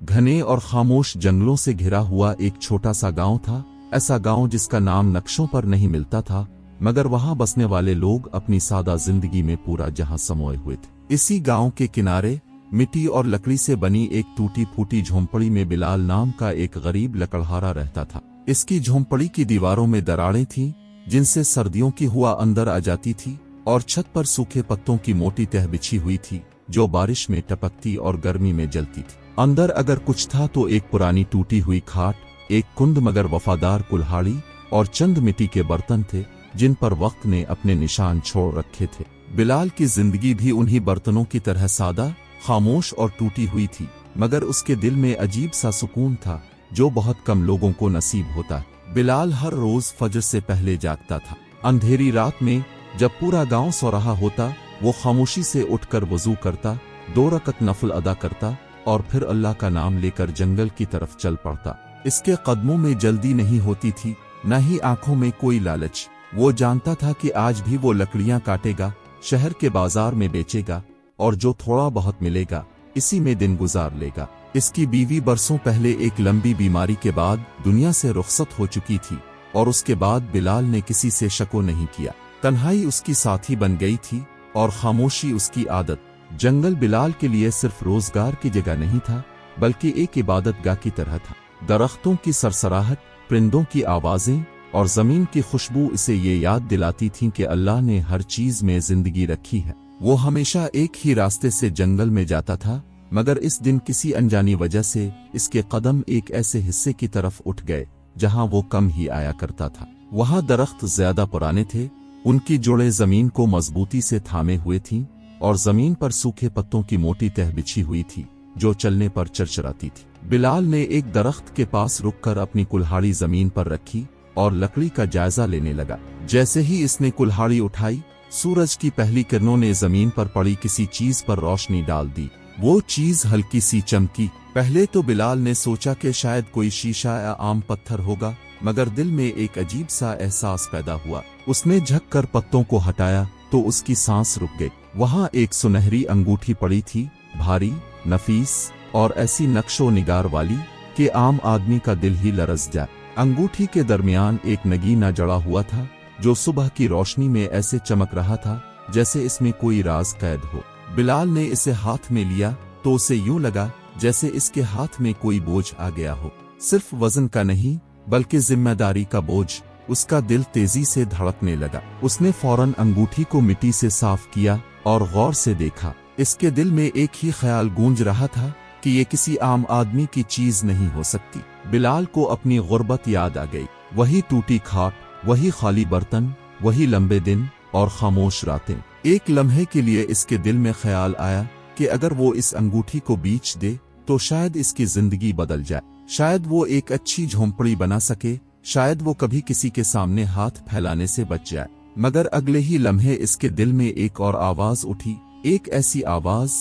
घने और खामोश जंगलों से घिरा हुआ एक छोटा सा गांव था। ऐसा गांव जिसका नाम नक्शों पर नहीं मिलता था, मगर वहां बसने वाले लोग अपनी सादा जिंदगी में पूरा जहां समोए हुए थे। इसी गांव के किनारे मिट्टी और लकड़ी से बनी एक टूटी फूटी झोंपड़ी में बिलाल नाम का एक गरीब लकड़हारा रहता था। इसकी झोंपड़ी की दीवारों में दरारें थीं, जिनसे सर्दियों की हवा अंदर आ जाती थी, और छत पर सूखे पत्तों की मोटी तह बिछी हुई थी, जो बारिश में टपकती और गर्मी में जलती थी। अंदर अगर कुछ था तो एक पुरानी टूटी हुई खाट, एक कुंद मगर वफादार कुल्हाड़ी और चंद मिट्टी के बर्तन थे, जिन पर वक्त ने अपने निशान छोड़ रखे थे। बिलाल की जिंदगी भी उन्हीं बर्तनों की तरह सादा, खामोश और टूटी हुई थी, मगर उसके दिल में अजीब सा सुकून था, जो बहुत कम लोगों को नसीब होता है। बिलाल हर रोज फजर से पहले जागता था। अंधेरी रात में जब पूरा गांव सो रहा होता, वो खामोशी से उठकर वजू करता, 2 रकत नफल अदा करता और फिर अल्लाह का नाम लेकर जंगल की तरफ चल पड़ता। इसके कदमों में जल्दी नहीं होती थी, न ही आंखों में कोई लालच। वो जानता था कि आज भी वो लकड़ियां काटेगा, शहर के बाजार में बेचेगा, और जो थोड़ा बहुत मिलेगा इसी में दिन गुजार लेगा। इसकी बीवी बरसों पहले एक लंबी बीमारी के बाद दुनिया से रुखसत हो चुकी थी, और उसके बाद बिलाल ने किसी से शको नहीं किया। तन्हाई उसकी साथी बन गई थी और खामोशी उसकी आदत। जंगल बिलाल के लिए सिर्फ रोजगार की जगह नहीं था, बल्कि एक इबादतगाह की तरह था। दरख्तों की सरसराहट, परिंदों की आवाजें और जमीन की खुशबू इसे ये याद दिलाती थीं कि अल्लाह ने हर चीज में जिंदगी रखी है। वो हमेशा एक ही रास्ते से जंगल में जाता था, मगर इस दिन किसी अनजानी वजह से इसके कदम एक ऐसे हिस्से की तरफ उठ गए जहां वो कम ही आया करता था। वहां दरख्त ज्यादा पुराने थे, उनकी जोड़ें जमीन को मजबूती से थामे हुए थीं, और जमीन पर सूखे पत्तों की मोटी तह बिछी हुई थी, जो चलने पर चरचराती थी। बिलाल ने एक दरख्त के पास रुककर अपनी कुल्हाड़ी जमीन पर रखी और लकड़ी का जायजा लेने लगा। जैसे ही इसने कुल्हाड़ी उठाई, सूरज की पहली किरणों ने जमीन पर पड़ी किसी चीज पर रोशनी डाल दी। वो चीज हल्की सी चमकी। पहले तो बिलाल ने सोचा कि शायद कोई शीशा या आम पत्थर होगा, मगर दिल में एक अजीब सा एहसास पैदा हुआ। उसने झुक कर पत्तों को हटाया तो उसकी सांस रुक गई। वहां एक सुनहरी अंगूठी पड़ी थी, भारी, नफीस और ऐसी नक्शो निगार वाली कि आम आदमी का दिल ही लरज जाए। अंगूठी के दरमियान एक नगीना जड़ा हुआ था, जो सुबह की रोशनी में ऐसे चमक रहा था जैसे इसमें कोई राज कैद हो। बिलाल ने इसे हाथ में लिया तो उसे यूं लगा जैसे इसके हाथ में कोई बोझ आ गया हो। सिर्फ वजन का नहीं, बल्कि जिम्मेदारी का बोझ। उसका दिल तेजी से धड़कने लगा। उसने फौरन अंगूठी को मिट्टी से साफ किया और गौर से देखा। इसके दिल में एक ही ख्याल गूंज रहा था कि ये किसी आम आदमी की चीज नहीं हो सकती। बिलाल को अपनी गुर्बत याद आ गई। वही टूटी खाट, वही खाली बर्तन, वही लंबे दिन और खामोश रातें। एक लम्हे के लिए इसके दिल में ख्याल आया कि अगर वो इस अंगूठी को बेच दे तो शायद इसकी जिंदगी बदल जाए। शायद वो एक अच्छी झोंपड़ी बना सके, शायद वो कभी किसी के सामने हाथ फैलाने से बच जाए। मगर अगले ही लम्हे इसके दिल में एक और आवाज उठी, एक ऐसी आवाज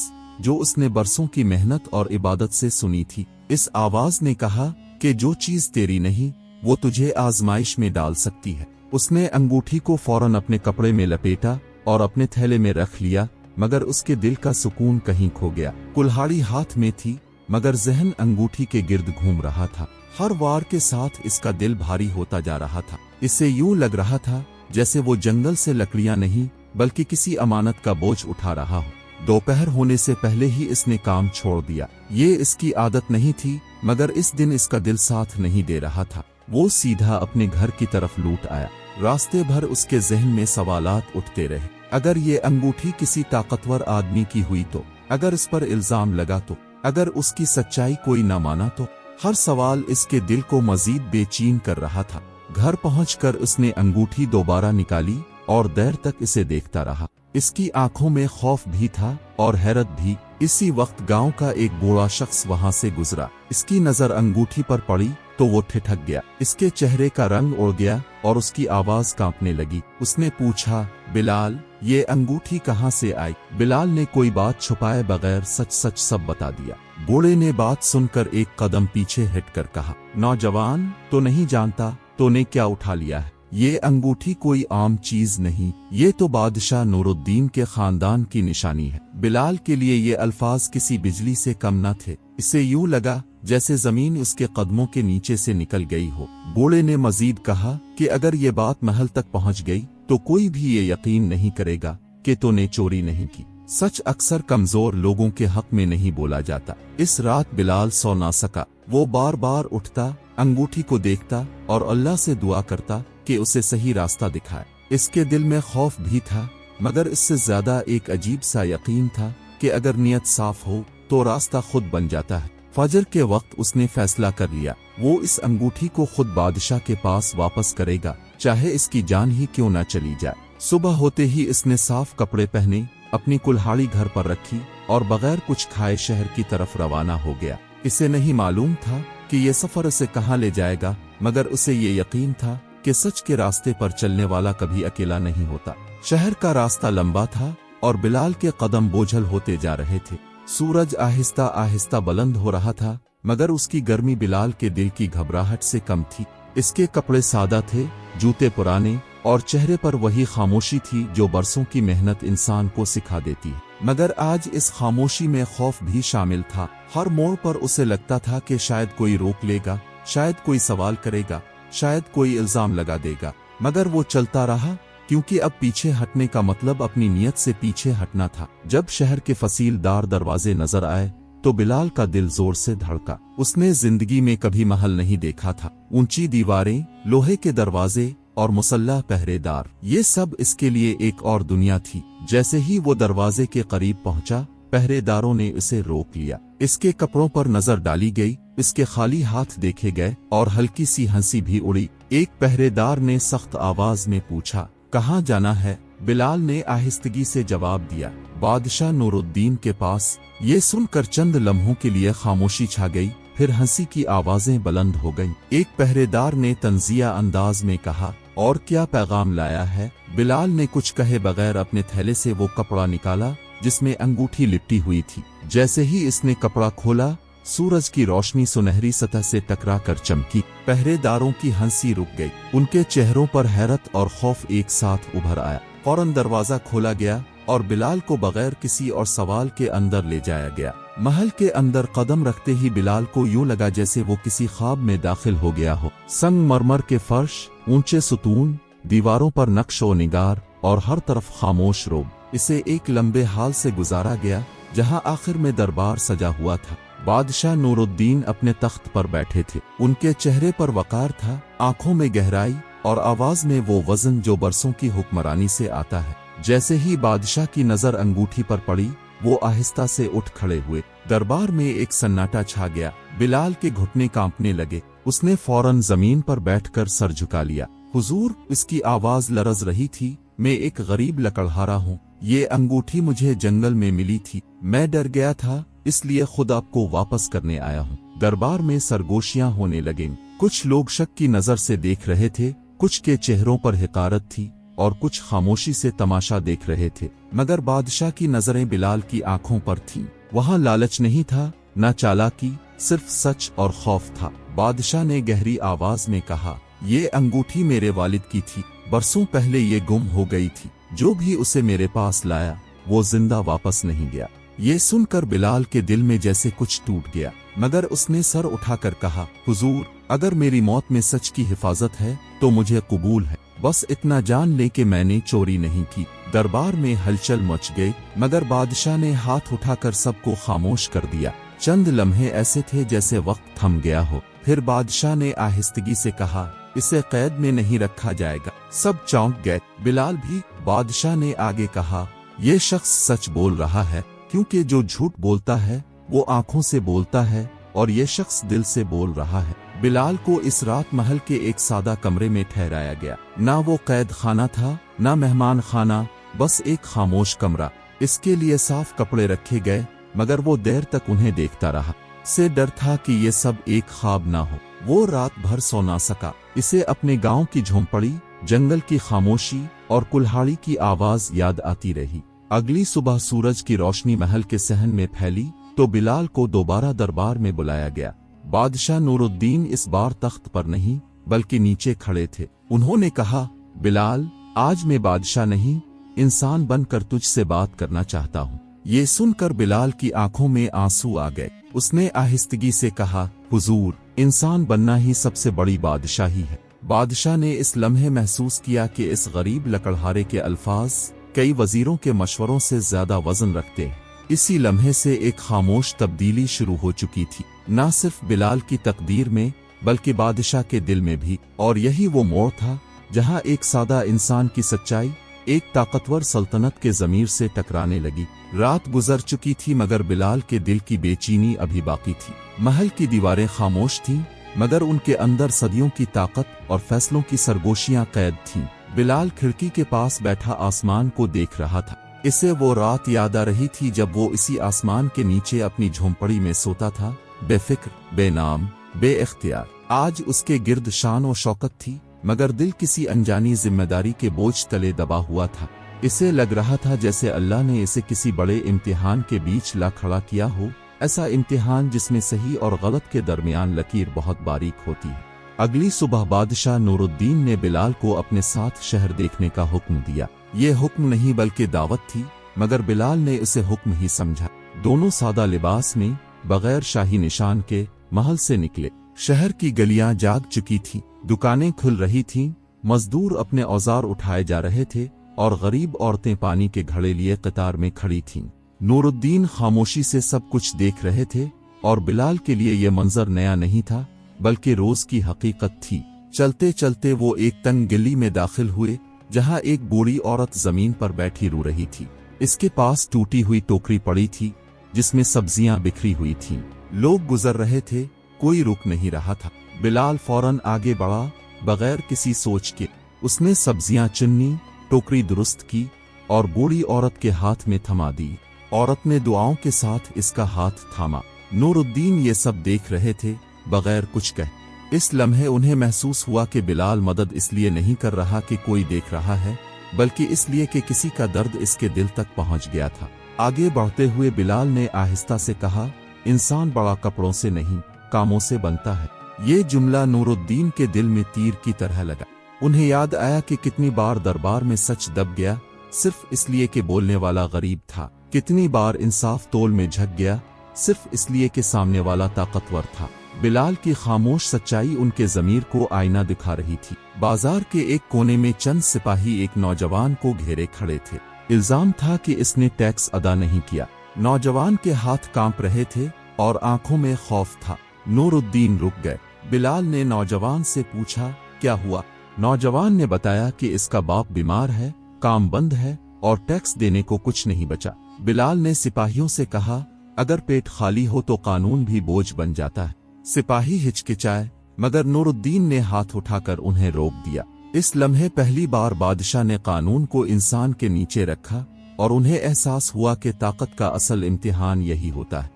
जो उसने बरसों की मेहनत और इबादत से सुनी थी। इस आवाज ने कहा कि जो चीज तेरी नहीं, वो तुझे आजमाइश में डाल सकती है। उसने अंगूठी को फौरन अपने कपड़े में लपेटा और अपने थैले में रख लिया, मगर उसके दिल का सुकून कहीं खो गया। कुल्हाड़ी हाथ में थी, मगर जहन अंगूठी के गिर्द घूम रहा था। हर वार के साथ इसका दिल भारी होता जा रहा था। इसे यूं लग रहा था जैसे वो जंगल से लकड़ियां नहीं, बल्कि किसी अमानत का बोझ उठा रहा हो। दोपहर होने से पहले ही इसने काम छोड़ दिया। ये इसकी आदत नहीं थी, मगर इस दिन इसका दिल साथ नहीं दे रहा था। वो सीधा अपने घर की तरफ लूट आया। रास्ते भर उसके जहन में सवालात उठते रहे। अगर ये अंगूठी किसी ताकतवर आदमी की हुई तो, अगर इस पर इल्जाम लगा तो, अगर उसकी सच्चाई कोई न माना तो। हर सवाल इसके दिल को मजीद बेचैन कर रहा था। घर पहुंचकर उसने अंगूठी दोबारा निकाली और देर तक इसे देखता रहा। इसकी आंखों में खौफ भी था और हैरत भी। इसी वक्त गांव का एक बूढ़ा शख्स वहां से गुजरा। इसकी नजर अंगूठी पर पड़ी तो वो ठिठक गया। इसके चेहरे का रंग उड़ गया और उसकी आवाज कांपने लगी। उसने पूछा, बिलाल, ये अंगूठी कहां से आई? बिलाल ने कोई बात छुपाए बगैर सच सच सब बता दिया। बूढ़े ने बात सुनकर एक कदम पीछे हटकर कहा, नौजवान, तो नहीं जानता तूने क्या उठा लिया है? ये अंगूठी कोई आम चीज नहीं, ये तो बादशाह नूरुद्दीन के खानदान की निशानी है। बिलाल के लिए ये अल्फाज किसी बिजली से कम न थे। इसे यूं लगा जैसे जमीन उसके कदमों के नीचे से निकल गई हो। बूढ़े ने मजीद कहा कि अगर ये बात महल तक पहुंच गई तो कोई भी ये यकीन नहीं करेगा कि तूने चोरी नहीं की। सच अक्सर कमजोर लोगों के हक में नहीं बोला जाता। इस रात बिलाल सो ना सका। वो बार बार उठता, अंगूठी को देखता और अल्लाह से दुआ करता कि उसे सही रास्ता दिखाए। इसके दिल में खौफ भी था, मगर इससे ज्यादा एक अजीब सा यकीन था कि अगर नियत साफ हो तो रास्ता खुद बन जाता है। फजर के वक्त उसने फैसला कर लिया, वो इस अंगूठी को खुद बादशाह के पास वापस करेगा, चाहे इसकी जान ही क्यों न चली जाए। सुबह होते ही इसने साफ कपड़े पहने, अपनी कुल्हाड़ी घर पर रखी और बगैर कुछ खाए शहर की तरफ रवाना हो गया। इसे नहीं मालूम था कि ये सफर उसे कहाँ ले जाएगा, मगर उसे ये यकीन था कि सच के रास्ते पर चलने वाला कभी अकेला नहीं होता। शहर का रास्ता लंबा था और बिलाल के कदम बोझल होते जा रहे थे। सूरज आहिस्ता आहिस्ता बुलंद हो रहा था, मगर उसकी गर्मी बिलाल के दिल की घबराहट से कम थी। इसके कपड़े सादा थे, जूते पुराने और चेहरे पर वही खामोशी थी जो बरसों की मेहनत इंसान को सिखा देती है। मगर आज इस खामोशी में खौफ भी शामिल था। हर मोड़ पर उसे लगता था कि शायद कोई रोक लेगा, शायद कोई सवाल करेगा, शायद कोई इल्जाम लगा देगा। मगर वो चलता रहा, क्योंकि अब पीछे हटने का मतलब अपनी नियत से पीछे हटना था। जब शहर के फसीलदार दरवाजे नजर आए तो बिलाल का दिल जोर से धड़का। उसने जिंदगी में कभी महल नहीं देखा था। ऊंची दीवारें, लोहे के दरवाजे और मुसल्लह पहरेदार, ये सब इसके लिए एक और दुनिया थी। जैसे ही वो दरवाजे के करीब पहुंचा, पहरेदारों ने इसे रोक लिया। इसके कपड़ों पर नजर डाली गई, इसके खाली हाथ देखे गए और हल्की सी हंसी भी उड़ी। एक पहरेदार ने सख्त आवाज में पूछा, कहाँ जाना है? बिलाल ने आहिस्तगी से जवाब दिया, बादशाह नूरुद्दीन के पास। ये सुनकर चंद लम्हों के लिए खामोशी छा गई, फिर हंसी की आवाजें बुलंद हो गईं। एक पहरेदार ने तंजिया अंदाज में कहा, और क्या पैगाम लाया है? बिलाल ने कुछ कहे बगैर अपने थैले से वो कपड़ा निकाला जिसमें अंगूठी लिपटी हुई थी। जैसे ही इसने कपड़ा खोला, सूरज की रोशनी सुनहरी सतह से टकरा कर चमकी। पहरेदारों की हंसी रुक गई। उनके चेहरों पर हैरत और खौफ एक साथ उभर आया। फौरन दरवाजा खोला गया और बिलाल को बगैर किसी और सवाल के अंदर ले जाया गया। महल के अंदर कदम रखते ही बिलाल को यूं लगा जैसे वो किसी ख्वाब में दाखिल हो गया हो। संगमरमर के फर्श, ऊंचे सुतून, दीवारों पर नक्श ओ निगार और हर तरफ खामोश रोब। इसे एक लंबे हाल से गुजारा गया जहां आखिर में दरबार सजा हुआ था। बादशाह नूरुद्दीन अपने तख्त पर बैठे थे। उनके चेहरे पर वकार था, आंखों में गहराई और आवाज में वो वजन जो बरसों की हुक्मरानी से आता है। जैसे ही बादशाह की नजर अंगूठी पर पड़ी, वो आहिस्ता से उठ खड़े हुए। दरबार में एक सन्नाटा छा गया। बिलाल के घुटने कांपने लगे। उसने फौरन जमीन पर बैठकर सर झुका लिया। हुजूर, इसकी आवाज लरज रही थी, मैं एक गरीब लकड़हारा हूँ। ये अंगूठी मुझे जंगल में मिली थी। मैं डर गया था, इसलिए खुद आपको वापस करने आया हूँ। दरबार में सरगोशियां होने लगीं। कुछ लोग शक की नजर से देख रहे थे, कुछ के चेहरों पर हिकारत थी और कुछ खामोशी से तमाशा देख रहे थे। मगर बादशाह की नजरें बिलाल की आंखों पर थीं। वहां लालच नहीं था, न चालाकी, सिर्फ सच और खौफ था। बादशाह ने गहरी आवाज में कहा, ये अंगूठी मेरे वालिद की थी। बरसों पहले ये गुम हो गई थी। जो भी उसे मेरे पास लाया, वो जिंदा वापस नहीं गया। ये सुनकर बिलाल के दिल में जैसे कुछ टूट गया, मगर उसने सर उठाकर कहा, हुजूर, अगर मेरी मौत में सच की हिफाजत है तो मुझे कबूल है। बस इतना जान ले कि मैंने चोरी नहीं की। दरबार में हलचल मच गई, मगर बादशाह ने हाथ उठाकर सबको खामोश कर दिया। चंद लम्हे ऐसे थे जैसे वक्त थम गया हो। फिर बादशाह ने आहिस्तगी से कहा, इसे कैद में नहीं रखा जाएगा। सब चौंक गए, बिलाल भी। बादशाह ने आगे कहा, ये शख्स सच बोल रहा है, क्योंकि जो झूठ बोलता है वो आंखों से बोलता है और ये शख्स दिल से बोल रहा है। बिलाल को इस रात महल के एक सादा कमरे में ठहराया गया। ना वो कैद खाना था, ना मेहमान खाना, बस एक खामोश कमरा। इसके लिए साफ कपड़े रखे गए, मगर वो देर तक उन्हें देखता रहा। से डर था कि ये सब एक ख्वाब ना हो। वो रात भर सो ना सका। इसे अपने गांव की झोंपड़ी, जंगल की खामोशी और कुल्हाड़ी की आवाज याद आती रही। अगली सुबह सूरज की रोशनी महल के सहन में फैली तो बिलाल को दोबारा दरबार में बुलाया गया। बादशाह नूरुद्दीन इस बार तख्त पर नहीं, बल्कि नीचे खड़े थे। उन्होंने कहा, बिलाल, आज मैं बादशाह नहीं, इंसान बनकर तुझसे बात करना चाहता हूँ। ये सुनकर बिलाल की आंखों में आंसू आ गए। उसने आहिस्तगी से कहा, हुजूर, इंसान बनना ही सबसे बड़ी बादशाही है। बादशाह ने इस लम्हे महसूस किया कि इस गरीब लकड़हारे के अल्फाज कई वजीरों के मशवरों से ज्यादा वजन रखते हैं। इसी लम्हे से एक खामोश तब्दीली शुरू हो चुकी थी, न सिर्फ बिलाल की तकदीर में बल्कि बादशाह के दिल में भी। और यही वो मोड़ था जहां एक सादा इंसान की सच्चाई एक ताकतवर सल्तनत के ज़मीर से टकराने लगी। रात गुजर चुकी थी मगर बिलाल के दिल की बेचैनी अभी बाकी थी। महल की दीवारें खामोश थीं मगर उनके अंदर सदियों की ताकत और फैसलों की सरगोशियां कैद थीं। बिलाल खिड़की के पास बैठा आसमान को देख रहा था। इसे वो रात याद आ रही थी जब वो इसी आसमान के नीचे अपनी झोंपड़ी में सोता था, बेफिक्र, बेनाम, बेइख्तियार। आज उसके गिर्द शान और शौकत थी मगर दिल किसी अनजानी जिम्मेदारी के बोझ तले दबा हुआ था। इसे लग रहा था जैसे अल्लाह ने इसे किसी बड़े इम्तिहान के बीच ला खड़ा किया हो, ऐसा इम्तिहान जिसमें सही और गलत के दरमियान लकीर बहुत बारीक होती है। अगली सुबह बादशाह नूरुद्दीन ने बिलाल को अपने साथ शहर देखने का हुक्म दिया। ये हुक्म नहीं बल्कि दावत थी, मगर बिलाल ने इसे हुक्म ही समझा। दोनों सादा लिबास में बगैर शाही निशान के महल से निकले। शहर की गलियां जाग चुकी थीं, दुकानें खुल रही थीं, मजदूर अपने औजार उठाए जा रहे थे और गरीब औरतें पानी के घड़े लिए कतार में खड़ी थीं। नूरुद्दीन खामोशी से सब कुछ देख रहे थे और बिलाल के लिए यह मंजर नया नहीं था बल्कि रोज की हकीकत थी। चलते चलते वो एक तंग गली में दाखिल हुए जहां एक बूढ़ी औरत जमीन पर बैठी रो रही थी। इसके पास टूटी हुई टोकरी पड़ी थी जिसमें सब्जियां बिखरी हुई थीं। लोग गुजर रहे थे, कोई रुक नहीं रहा था। बिलाल फौरन आगे बढ़ा, बगैर किसी सोच के। उसने सब्जियां चुनी, टोकरी दुरुस्त की और बूढ़ी औरत के हाथ में थमा दी। औरत ने दुआओं के साथ इसका हाथ थामा। नूरुद्दीन ये सब देख रहे थे बगैर कुछ कहे। इस लम्हे उन्हें महसूस हुआ कि बिलाल मदद इसलिए नहीं कर रहा कि कोई देख रहा है, बल्कि इसलिए कि किसी का दर्द इसके दिल तक पहुंच गया था। आगे बढ़ते हुए बिलाल ने आहिस्ता से कहा, इंसान बड़ा कपड़ों से नहीं, कामों से बनता है। ये जुमला नूरुद्दीन के दिल में तीर की तरह लगा। उन्हें याद आया कि कितनी बार दरबार में सच दब गया सिर्फ इसलिए कि बोलने वाला गरीब था। कितनी बार इंसाफ तोल में झक गया सिर्फ इसलिए कि सामने वाला ताकतवर था। बिलाल की खामोश सच्चाई उनके ज़मीर को आईना दिखा रही थी। बाजार के एक कोने में चंद सिपाही एक नौजवान को घेरे खड़े थे। इल्जाम था कि इसने टैक्स अदा नहीं किया। नौजवान के हाथ कांप रहे थे और आंखों में खौफ था। नूरुद्दीन रुक गए। बिलाल ने नौजवान से पूछा, क्या हुआ? नौजवान ने बताया कि इसका बाप बीमार है, काम बंद है और टैक्स देने को कुछ नहीं बचा। बिलाल ने सिपाहियों से कहा, अगर पेट खाली हो तो कानून भी बोझ बन जाता है। सिपाही हिचकिचाए मगर नूरुद्दीन ने हाथ उठाकर उन्हें रोक दिया। इस लम्हे पहली बार बादशाह ने कानून को इंसान के नीचे रखा और उन्हें एहसास हुआ कि ताकत का असल इम्तिहान यही होता है।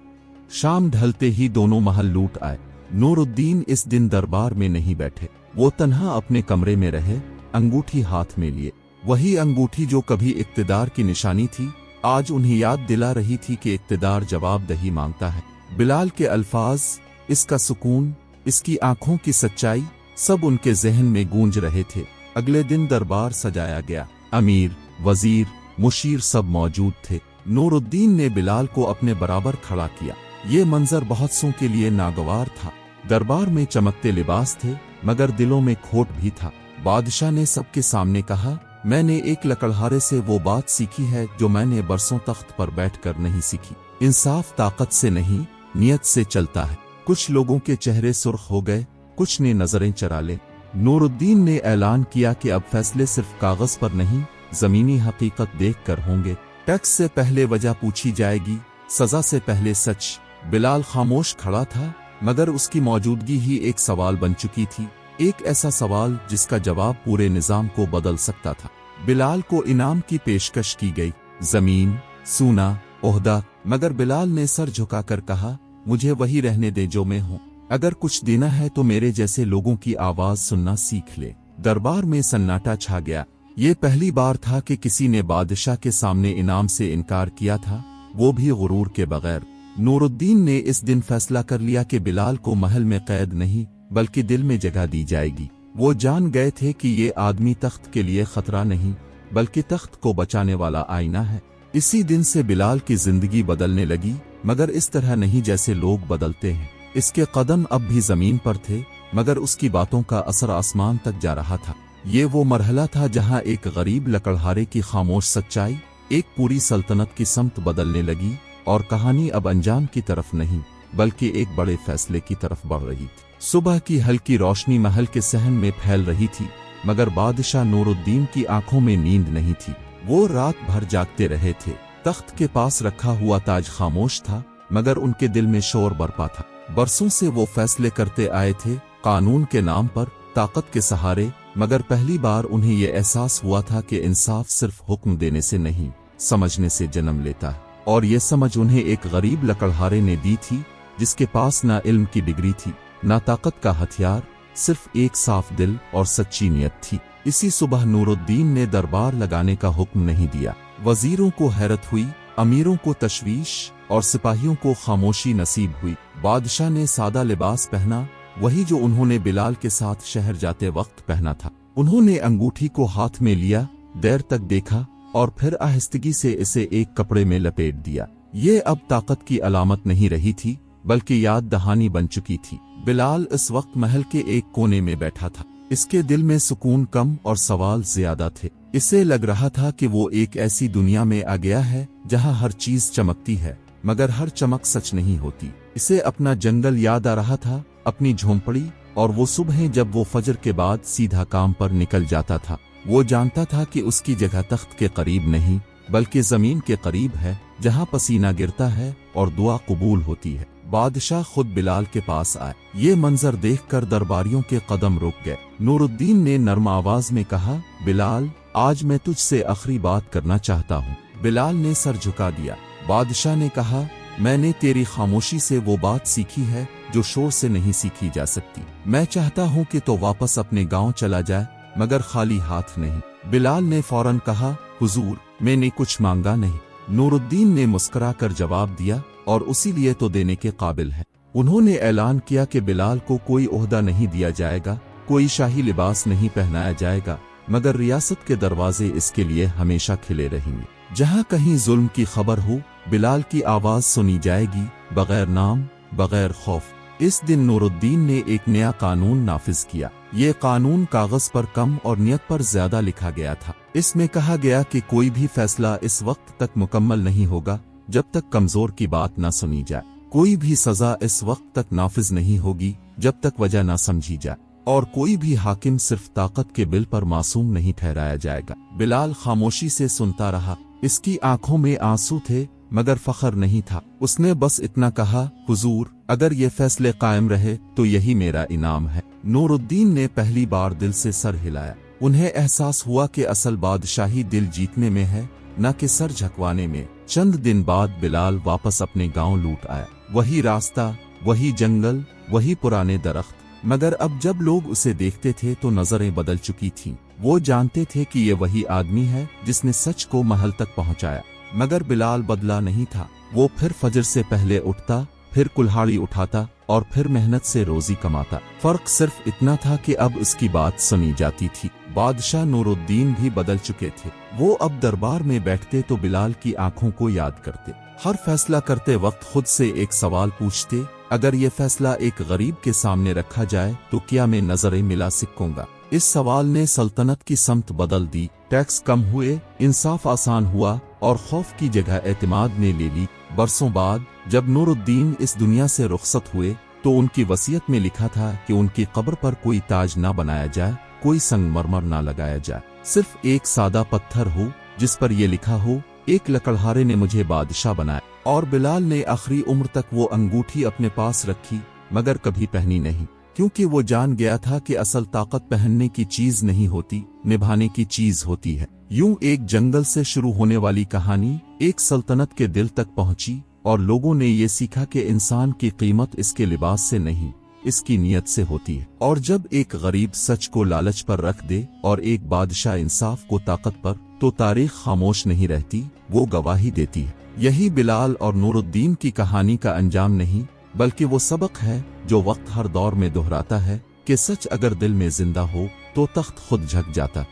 शाम ढलते ही दोनों महल लूट आए। नूरुद्दीन इस दिन दरबार में नहीं बैठे। वो तन्हा अपने कमरे में रहे, अंगूठी हाथ में लिए। वही अंगूठी जो कभी इक्तिदार की निशानी थी, आज उन्हें याद दिला रही थी कि इक्तिदार जवाबदही मांगता है। बिलाल के अल्फाज, इसका सुकून, इसकी आंखों की सच्चाई, सब उनके जहन में गूंज रहे थे। अगले दिन दरबार सजाया गया। अमीर, वजीर, मुशीर सब मौजूद थे। नूरुद्दीन ने बिलाल को अपने बराबर खड़ा किया। ये मंजर बहुत सौ के लिए नागवार था। दरबार में चमकते लिबास थे मगर दिलों में खोट भी था। बादशाह ने सबके सामने कहा, मैंने एक लकड़हारे से वो बात सीखी है जो मैंने बरसों तख्त पर बैठकर नहीं सीखी। इंसाफ ताकत से नहीं, नियत से चलता है। कुछ लोगों के चेहरे सुर्ख हो गए, कुछ ने नजरें चरा ले। नूरुद्दीन ने ऐलान किया कि अब फैसले सिर्फ कागज पर नहीं, जमीनी हकीकत देखकर होंगे। टैक्स से पहले वजह पूछी जाएगी, सजा से पहले सच। बिलाल खामोश खड़ा था मगर उसकी मौजूदगी ही एक सवाल बन चुकी थी, एक ऐसा सवाल जिसका जवाब पूरे निजाम को बदल सकता था। बिलाल को इनाम की पेशकश की गई, जमीन, सोना, ओहदा, मगर बिलाल ने सर झुकाकर कहा, मुझे वही रहने दे जो मैं हूँ। अगर कुछ देना है तो मेरे जैसे लोगों की आवाज सुनना सीख ले। दरबार में सन्नाटा छा गया। ये पहली बार था कि किसी ने बादशाह के सामने इनाम से इनकार किया था, वो भी गुरूर के बगैर। नूरुद्दीन ने इस दिन फैसला कर लिया कि बिलाल को महल में कैद नहीं बल्कि दिल में जगह दी जाएगी। वो जान गए थे कि ये आदमी तख्त के लिए खतरा नहीं बल्कि तख्त को बचाने वाला आईना है। इसी दिन से बिलाल की जिंदगी बदलने लगी, मगर इस तरह नहीं जैसे लोग बदलते हैं। इसके कदम अब भी जमीन पर थे, मगर उसकी बातों का असर आसमान तक जा रहा था। ये वो मरहला था जहां एक गरीब लकड़हारे की खामोश सच्चाई एक पूरी सल्तनत की समत बदलने लगी, और कहानी अब अंजाम की तरफ नहीं बल्कि एक बड़े फैसले की तरफ बढ़ रही थी। सुबह की हल्की रोशनी महल के सहन में फैल रही थी, मगर बादशाह नूरुद्दीन की आंखों में नींद नहीं थी। वो रात भर जागते रहे थे। तख्त के पास रखा हुआ ताज खामोश था, मगर उनके दिल में शोर बरपा था। बरसों से वो फैसले करते आए थे, कानून के नाम पर, ताकत के सहारे, मगर पहली बार उन्हें ये एहसास हुआ था कि इंसाफ सिर्फ हुक्म देने से नहीं, समझने से जन्म लेता है। और ये समझ उन्हें एक गरीब लकड़हारे ने दी थी, जिसके पास ना इल्म की डिग्री थी, ना ताकत का हथियार, सिर्फ एक साफ दिल और सच्ची नियत थी। इसी सुबह नूरुद्दीन ने दरबार लगाने का हुक्म नहीं दिया। वजीरों को हैरत हुई, अमीरों को तशवीश और सिपाहियों को खामोशी नसीब हुई। बादशाह ने सादा लिबास पहना, वही जो उन्होंने बिलाल के साथ शहर जाते वक्त पहना था। उन्होंने अंगूठी को हाथ में लिया, देर तक देखा और फिर आहिस्तगी से इसे एक कपड़े में लपेट दिया। ये अब ताकत की अलामत नहीं रही थी बल्कि याद दहानी बन चुकी थी। बिलाल इस वक्त महल के एक कोने में बैठा था। इसके दिल में सुकून कम और सवाल ज्यादा थे। इसे लग रहा था कि वो एक ऐसी दुनिया में आ गया है जहां हर चीज चमकती है, मगर हर चमक सच नहीं होती। इसे अपना जंगल याद आ रहा था, अपनी झोंपड़ी, और वो सुबह जब वो फजर के बाद सीधा काम पर निकल जाता था। वो जानता था कि उसकी जगह तख्त के करीब नहीं बल्कि जमीन के करीब है, जहां पसीना गिरता है और दुआ कबूल होती है। बादशाह खुद बिलाल के पास आए। ये मंजर देखकर दरबारियों के कदम रुक गए। नूरुद्दीन ने नर्म आवाज में कहा, बिलाल, आज मैं तुझसे आखिरी बात करना चाहता हूँ। बिलाल ने सर झुका दिया। बादशाह ने कहा, मैंने तेरी खामोशी से वो बात सीखी है जो शोर से नहीं सीखी जा सकती। मैं चाहता हूँ कि तो वापस अपने गांव चला जाए, मगर खाली हाथ नहीं। बिलाल ने फौरन कहा, हुजूर, मैंने कुछ मांगा नहीं। नूरुद्दीन ने मुस्कुरा कर जवाब दिया, और उसी लिए तो देने के काबिल है। उन्होंने ऐलान किया कि बिलाल को कोई ओहदा नहीं दिया जाएगा, कोई शाही लिबास नहीं पहनाया जाएगा, मगर रियासत के दरवाजे इसके लिए हमेशा खिले रहेंगे। जहां कहीं जुल्म की खबर हो, बिलाल की आवाज सुनी जाएगी, बगैर नाम, बगैर खौफ। इस दिन नूरुद्दीन ने एक नया कानून नाफिज किया। ये कानून कागज पर कम और नियत पर ज्यादा लिखा गया था। इसमें कहा गया कि कोई भी फैसला इस वक्त तक मुकम्मल नहीं होगा जब तक कमजोर की बात न सुनी जाए। कोई भी सजा इस वक्त तक नाफिज नहीं होगी जब तक वजह न समझी जाए, और कोई भी हाकिम सिर्फ ताकत के बिल पर मासूम नहीं ठहराया जाएगा। बिलाल खामोशी से सुनता रहा। इसकी आंखों में आंसू थे, मगर फख्र नहीं था। उसने बस इतना कहा, हुजूर, अगर ये फैसले कायम रहे तो यही मेरा इनाम है। नूरुद्दीन ने पहली बार दिल से सर हिलाया। उन्हें एहसास हुआ कि असल बादशाही दिल जीतने में है, न कि सर झकवाने में। चंद दिन बाद बिलाल वापस अपने गांव लौट आया। वही रास्ता, वही जंगल, वही पुराने दरख्त, मगर अब जब लोग उसे देखते थे तो नजरें बदल चुकी थीं। वो जानते थे कि ये वही आदमी है जिसने सच को महल तक पहुंचाया। मगर बिलाल बदला नहीं था। वो फिर फजर से पहले उठता, फिर कुल्हाड़ी उठाता और फिर मेहनत से रोजी कमाता। फर्क सिर्फ इतना था कि अब उसकी बात सुनी जाती थी। बादशाह नूरुद्दीन भी बदल चुके थे। वो अब दरबार में बैठते तो बिलाल की आंखों को याद करते। हर फैसला करते वक्त खुद से एक सवाल पूछते, अगर ये फैसला एक गरीब के सामने रखा जाए तो क्या मैं नजरें मिला सकूंगा? इस सवाल ने सल्तनत की समत बदल दी। टैक्स कम हुए, इंसाफ आसान हुआ और खौफ की जगह एतमाद ने ले ली। बरसों बाद जब नूरुद्दीन इस दुनिया से रुखसत हुए तो उनकी वसीयत में लिखा था कि उनकी कब्र पर कोई ताज ना बनाया जाए, कोई संगमरमर ना लगाया जाए, सिर्फ एक सादा पत्थर हो जिस पर यह लिखा हो, एक लकड़हारे ने मुझे बादशाह बनाया। और बिलाल ने आखिरी उम्र तक वो अंगूठी अपने पास रखी, मगर कभी पहनी नहीं, क्योंकि वो जान गया था कि असल ताकत पहनने की चीज नहीं होती, निभाने की चीज होती है। यूं एक जंगल से शुरू होने वाली कहानी एक सल्तनत के दिल तक पहुंची, और लोगों ने ये सीखा कि इंसान की कीमत इसके लिबास से नहीं, इसकी नीयत से होती है। और जब एक गरीब सच को लालच पर रख दे और एक बादशाह इंसाफ को ताकत पर, तो तारीख खामोश नहीं रहती, वो गवाही देती है। यही बिलाल और नूरुद्दीन की कहानी का अंजाम नहीं, बल्कि वो सबक है जो वक्त हर दौर में दोहराता है کہ سچ اگر دل میں زندہ ہو تو تخت خود جھک جاتا